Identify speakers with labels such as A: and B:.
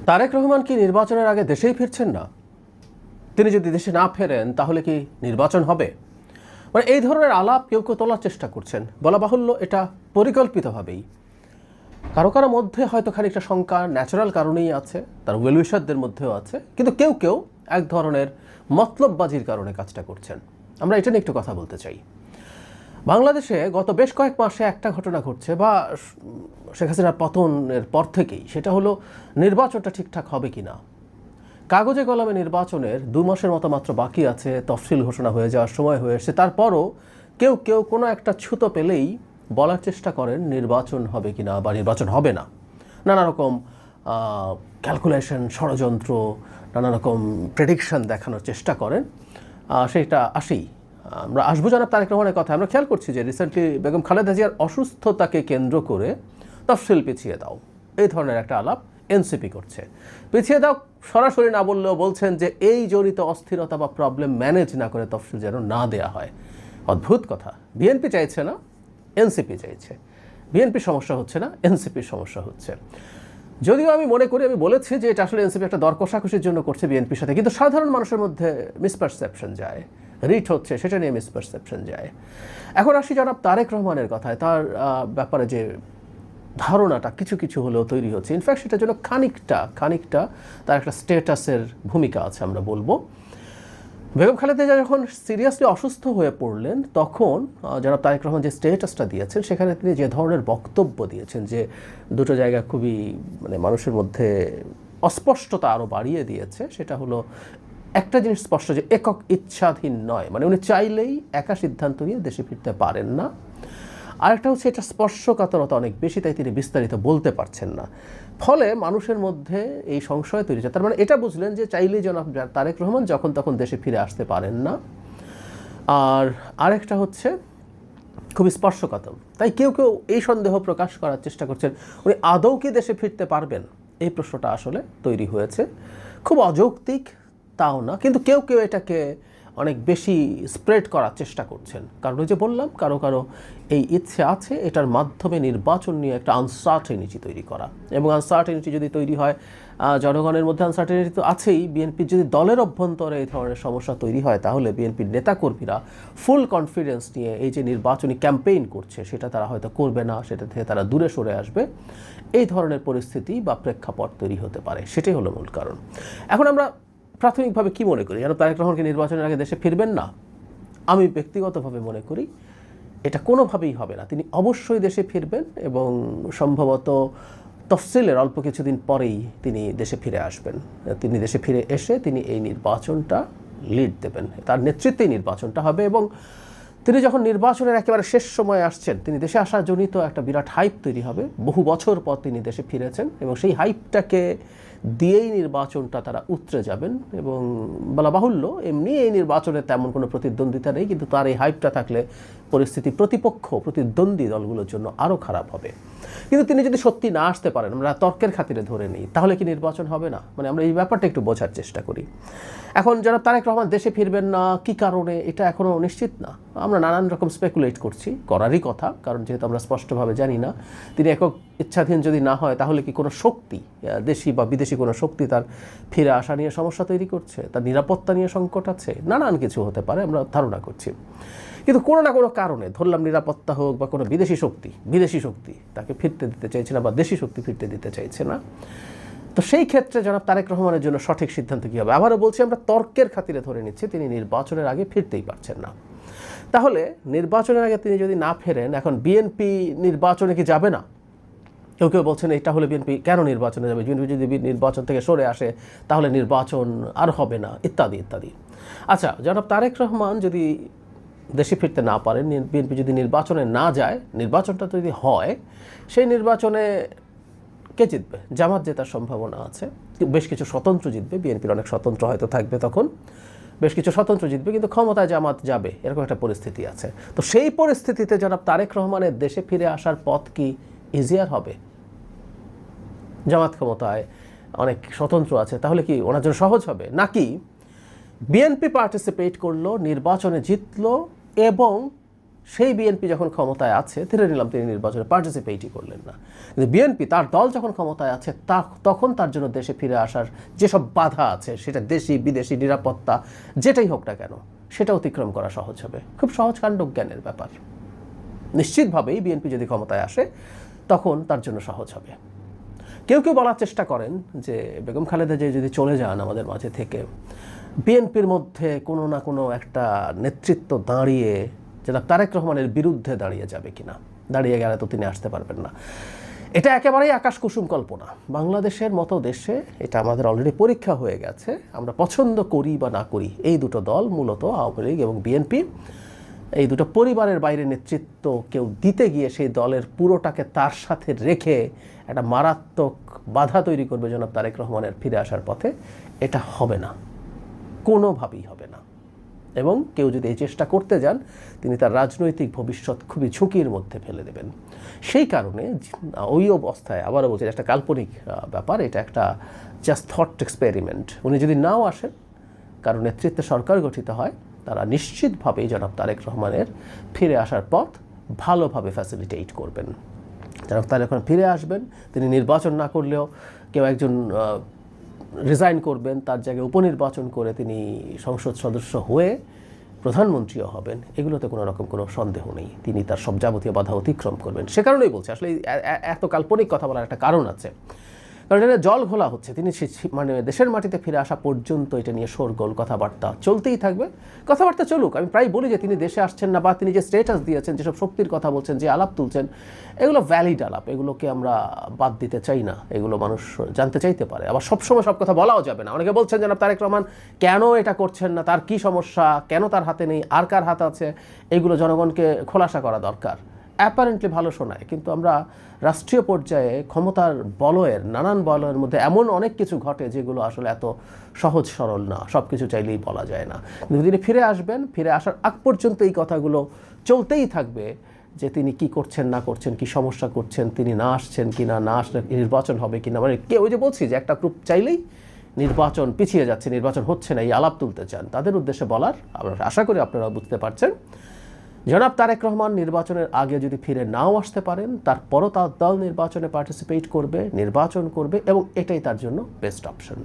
A: তারেক রহমান কি নির্বাচনের আগে দেশেই ফিরছেন না? তিনি যদি দেশে না ফেরেন তাহলে কি নির্বাচন হবে? মানে এই ধরনের আলাপ কেউ কেউ তোলার চেষ্টা করছেন। বলা বাহুল্য এটা পরিকল্পিতভাবেই। কারো কারো মধ্যে হয়তো খানিকটা শঙ্কা ন্যাচারাল কারণেই আছে, তার ওয়েলউইশারদের মধ্যেও আছে, কিন্তু কেউ কেউ এক ধরনের মতলববাজির কারণে কাজটা করছেন। আমরা এটা নিয়ে একটু কথা বলতে চাই। বাংলাদেশে গত বেশ কয়েক মাসে একটা ঘটনা ঘটছে, বা শেখ হাসিনার পতনের পর থেকেই, সেটা হলো নির্বাচনটা ঠিকঠাক হবে কিনা। কাগজে কলমে নির্বাচনের 2 মাসের মতো মাত্র বাকি আছে, তফসিল ঘোষণা হয়ে যাওয়ার সময় হয়ে এসেছে। তারপরও কেউ কেউ কোনো একটা ছুতো পেলেই বলার চেষ্টা করেন নির্বাচন হবে কিনা বা নির্বাচন হবে না। নানা রকম ক্যালকুলেশন, ষড়যন্ত্র, নানা রকম প্রেডিকশন দেখানোর চেষ্টা করেন। সেটা আসেই আমরা আসবো জনাব তারেক রহমানের কথা। আমরা খেয়াল করছি যে রিসেন্টলি বেগম খালেদা জিয়ার অসুস্থতাকে কেন্দ্র করে তফসিল পিছিয়ে দাও, এই ধরনের একটা আলাপ এনসিপি করছে। পিছিয়ে দাও সরাসরি না বললেও বলছেন যে এই জড়িত অস্থিরতা বা প্রবলেম ম্যানেজ না করে তফসিল যেন না দেয়া হয়। অদ্ভুত কথা। বিএনপি চাইছে না, এনসিপি চাইছে। বিএনপির সমস্যা হচ্ছে না, এনসিপির সমস্যা হচ্ছে। যদিও আমি মনে করি, আমি বলেছি যে এটা আসলে এনসিপি একটা দর কষাকষির জন্য করছে বিএনপির সাথে, কিন্তু সাধারণ মানুষের মধ্যে মিসপারসেপশন যায়, রিট হচ্ছে, সেটা নিয়ে মিসপারসেপশন যায়। এখন আসি জনাব তারেক রহমানের কথায়। তার ব্যাপারে যে ধারণাটা কিছু কিছু হলেও তৈরি হচ্ছে, ইনফ্যাক্ট সেটার জন্য খানিকটা তার একটা স্টেটাসের ভূমিকা আছে আমরা বলবো। বেগম খালেদা জিয়া যখন সিরিয়াসলি অসুস্থ হয়ে পড়লেন, তখন জনাব তারেক রহমান যে স্টেটাসটা দিয়েছেন, সেখানে তিনি যে ধরনের বক্তব্য দিয়েছেন, যে দুটো জায়গা খুবই মানে মানুষের মধ্যে অস্পষ্টতা আরও বাড়িয়ে দিয়েছে। সেটা হলো একটা জিনিস স্পষ্ট, যে একক ইচ্ছাধীন নয়, মানে উনি চাইলেই একা সিদ্ধান্ত নিয়ে দেশে ফিরতে পারেন না। আরেকটা হচ্ছে এটা স্পর্শকাতরতা অনেক বেশি, তাই তিনি বিস্তারিত বলতে পারছেন না। ফলে মানুষের মধ্যে এই সংশয় তৈরি হচ্ছে। তার মানে এটা বুঝলেন যে চাইলেই জনাব তারেক রহমান যখন তখন দেশে ফিরে আসতে পারেন না। আর আরেকটা হচ্ছে খুবই স্পর্শকাতর, তাই কেউ কেউ এই সন্দেহ প্রকাশ করার চেষ্টা করছেন উনি আদৌ কি দেশে ফিরতে পারবেন। এই প্রশ্নটা আসলে তৈরি হয়েছে। খুব অযৌক্তিক তাও না, কিন্তু কেউ কেউ এটাকে অনেক বেশি স্প্রেড করার চেষ্টা করছেন। কারণ ওই যে বললাম, কারো কারো এই ইচ্ছে আছে এটার মাধ্যমে নির্বাচন নিয়ে একটা আনসার্টেনিটি তৈরি করা, এবং আনসার্টেনিটি যদি তৈরি হয়, জনগণের মধ্যে আনসার্টেনিটি তো আছেই, বিএনপির যদি দলের অভ্যন্তরে এই ধরনের সমস্যা তৈরি হয়, তাহলে বিএনপির নেতাকর্মীরা ফুল কনফিডেন্স নিয়ে এই যে নির্বাচনী ক্যাম্পেইন করছে সেটা তারা হয়তো করবে না, সেটা থেকে তারা দূরে সরে আসবে। এই ধরনের পরিস্থিতি বা প্রেক্ষাপট তৈরি হতে পারে, সেটাই হলো মূল কারণ। এখন আমরা প্রাথমিকভাবে কি মনে করি, যেন তারেক রহমানকে নির্বাচনের আগে দেশে ফিরবেন না? আমি ব্যক্তিগতভাবে মনে করি এটা কোনোভাবেই হবে না। তিনি অবশ্যই দেশে ফিরবেন, এবং সম্ভবত তফসিলের অল্প কিছুদিন পরেই তিনি দেশে ফিরে আসবেন। তিনি দেশে ফিরে এসে তিনি এই নির্বাচনটা লিড দেবেন, তার নেতৃত্বেই নির্বাচনটা হবে। এবং তিনি যখন নির্বাচনের একেবারে শেষ সময়ে আসছেন, তিনি দেশে আসার জনিত একটা বিরাট হাইপ তৈরি হবে। বহু বছর পর তিনি দেশে ফিরেছেন, এবং সেই হাইপটাকে দিয়েই নির্বাচনটা তারা উতরে যাবেন। এবং বলা বাহুল্য, এমনি এই নির্বাচনে তেমন কোনো প্রতিদ্বন্দ্বিতা নেই, কিন্তু তার এই হাইপটা থাকলে পরিস্থিতি প্রতিদ্বন্দ্বী দলগুলোর জন্য আরও খারাপ হবে। কিন্তু তিনি যদি সত্যি না আসতে পারেন, আমরা তর্কের খাতিরে ধরে নিই, তাহলে কি নির্বাচন হবে না? মানে আমরা এই ব্যাপারটা একটু বোঝার চেষ্টা করি। এখন যারা তারেক রহমান দেশে ফিরবেন না, কী কারণে, এটা এখনও নিশ্চিত না। আমরা নানান রকম স্পেকুলেট করছি, করারই কথা, কারণ যেহেতু আমরা স্পষ্টভাবে জানি না তিনি একক ইচ্ছাধীন যদি না হয়, তাহলে কি কোনো শক্তি, দেশি বা বিদেশি কোনো শক্তি তার ফিরে আসা নিয়ে সমস্যা তৈরি করছে, তার নিরাপত্তা নিয়ে সংকট আছে, নানান কিছু হতে পারে, আমরা ধারণা করছি। কিন্তু কোনো না কোনো কারণে, ধরলাম নিরাপত্তা হোক বা কোনো বিদেশি শক্তি তাকে ফিরতে দিতে চাইছে না, বা দেশি শক্তি ফিরতে দিতে চাইছে না। তো সেই ক্ষেত্রে জনাব তারেক রহমানের জন্য সঠিক সিদ্ধান্ত কী হবে? আবারও বলছি, আমরা তর্কের খাতিরে ধরে নিচ্ছি তিনি নির্বাচনের আগে ফিরতেই পারছেন না। তাহলে নির্বাচনের আগে তিনি যদি না ফেরেন, এখন বিএনপি নির্বাচনে কি যাবে না? কেউ কেউ বলছেন এটা হলে বিএনপি কেন নির্বাচনে যাবে, বিএনপি যদি নির্বাচন থেকে সরে আসে তাহলে নির্বাচন আর হবে না, ইত্যাদি ইত্যাদি। আচ্ছা, জনাব তারেক রহমান যদি দেশে ফিরতে না পারেন, বিএনপি যদি নির্বাচনে না যায়, নির্বাচনটা যদি হয়, সেই নির্বাচনে কে জিতবে? জামাত জেতার সম্ভাবনা আছে। বেশ কিছু স্বতন্ত্র জিতবে, বিএনপির অনেক স্বতন্ত্র হয়তো থাকবে তখন, বেশ কিছু স্বতন্ত্র জিতবে, কিন্তু ক্ষমতায় জামাত যাবে, এরকম একটা পরিস্থিতি আছে। তো সেই পরিস্থিতিতে জনাব তারেক রহমানের দেশে ফিরে আসার পথ কি ইজিয়ার হবে? জামাত ক্ষমতায়, অনেক স্বতন্ত্র আছে, তাহলে কি ওনার জন্য সহজ হবে? নাকি বিএনপি পার্টিসিপেট করলো, নির্বাচনে জিতলো, এবং সেই বিএনপি যখন ক্ষমতায় আছে, ধরে নিলাম তিনি নির্বাচনে পার্টিসিপেটই করলেন না, কিন্তু বিএনপি তার দল যখন ক্ষমতায় আছে তখন তার জন্য দেশে ফিরে আসার যেসব বাধা আছে, সেটা দেশি বিদেশি নিরাপত্তা যেটাই হোক না কেন, সেটা অতিক্রম করা সহজ হবে। খুব সহজ কাণ্ডজ্ঞানের ব্যাপার। নিশ্চিতভাবেই বিএনপি যদি ক্ষমতায় আসে তখন তার জন্য সহজ হবে। কেউ কেউ বলার চেষ্টা করেন যে বেগম খালেদা জিয়া যদি চলে যান আমাদের মাঝে থেকে, বিএনপির মধ্যে কোনো না কোনো একটা নেতৃত্ব দাঁড়িয়ে জনাব তারেক রহমানের বিরুদ্ধে দাঁড়িয়ে যাবে কিনা, দাঁড়িয়ে গেলে তো তিনি আসতে পারবেন না। এটা একেবারেই আকাশ কুসুম কল্পনা। বাংলাদেশের মতো দেশে এটা আমাদের অলরেডি পরীক্ষা হয়ে গেছে। আমরা পছন্দ করি বা না করি, এই দুটো দল মূলত আওয়ামী লীগ এবং বিএনপি, এই দুটো পরিবারের বাইরে নেতৃত্ব কেউ দিতে গিয়ে সেই দলের পুরোটাকে তার সাথে রেখে একটা মারাত্মক বাধা তৈরি করবে জনাব তারেক রহমানের ফিরে আসার পথে। এটা হবে না, কোনোভাবেই হবে না। এবং কেউ যদি এই চেষ্টা করতে যান, তিনি তার রাজনৈতিক ভবিষ্যৎ খুবই ঝুঁকির মধ্যে ফেলে দেবেন। সেই কারণে ওই অবস্থায়, আবারও বলছি, একটা কাল্পনিক ব্যাপার, এটা একটা জাস্ট থট এক্সপেরিমেন্ট। উনি যদি নাও আসেন, কারণ নেতৃত্বে সরকার গঠিত হয়, তারা নিশ্চিতভাবেই জনাব তারেক রহমানের ফিরে আসার পথ ভালোভাবে ফ্যাসিলিটেট করবেন। জনাব তারেক রহমান ফিরে আসবেন, তিনি নির্বাচন না করলেও কেউ একজন রিজাইন করবেন, তার জায়গায় উপনির্বাচন করে তিনি সংসদ সদস্য হয়ে প্রধানমন্ত্রীও হবেন, এগুলোতে কোনো রকম কোনো সন্দেহ নেই। তিনি তার সব যাবতীয় বাধা অতিক্রম করবেন। সে কারণেই বলছি, আসলে এত কাল্পনিক কথা বলার একটা কারণ আছে, কারণ এটা জল ঘোলা হচ্ছে। তিনি মানে দেশের মাটিতে ফিরে আসা পর্যন্ত এটা নিয়ে শোরগোল, কথাবার্তা চলতেই থাকবে। কথাবার্তা চলুক। আমি প্রায় বলি যে তিনি দেশে আসছেন না, বা তিনি যে স্টেটাস দিয়েছেন, যেসব শক্তির কথা বলছেন, যে আলাপ তুলছেন, এগুলো ভ্যালিড আলাপ, এগুলোকে আমরা বাদ দিতে চাই না। এগুলো মানুষ জানতে চাইতে পারে। আবার সবসময় সব কথা বলাও যাবে না। অনেকে বলছেন জনাব তারেক রহমান কেন এটা করছেন না, তার কি সমস্যা, কেন তার হাতে নেই, আর কার হাতে আছে, এগুলো জনগণকে খোলাসা করা দরকার। অ্যাপারেন্টলি ভালো শোনায়, কিন্তু আমরা রাষ্ট্রীয় পর্যায়ে ক্ষমতার বলয়ের, নানান বলয়ের মধ্যে এমন অনেক কিছু ঘটে যেগুলো আসলে এত সহজ সরল না, সব কিছু চাইলেই বলা যায় না। কিন্তু তিনি ফিরে আসবেন, ফিরে আসার আগ পর্যন্ত এই কথাগুলো চলতেই থাকবে যে তিনি কি করছেন না করছেন, কি সমস্যা করছেন, তিনি না আসছেন কি না, না আসলে নির্বাচন হবে কি না। মানে কেউ যে বলছি যে একটা গ্রুপ চাইলেই নির্বাচন পিছিয়ে যাচ্ছে, নির্বাচন হচ্ছে না, এই আলাপ তুলতে চান, তাদের উদ্দেশ্যে বলার, আমরা আশা করি আপনারা বুঝতে পারছেন, জনাব তারেক রহমান নির্বাচনের আগে যদি ফিরে নাও আসতে পারেন, তারপরও তার দল নির্বাচনে পার্টিসিপেট করবে, নির্বাচন করবে, এবং এটাই তার জন্য বেস্ট অপশন।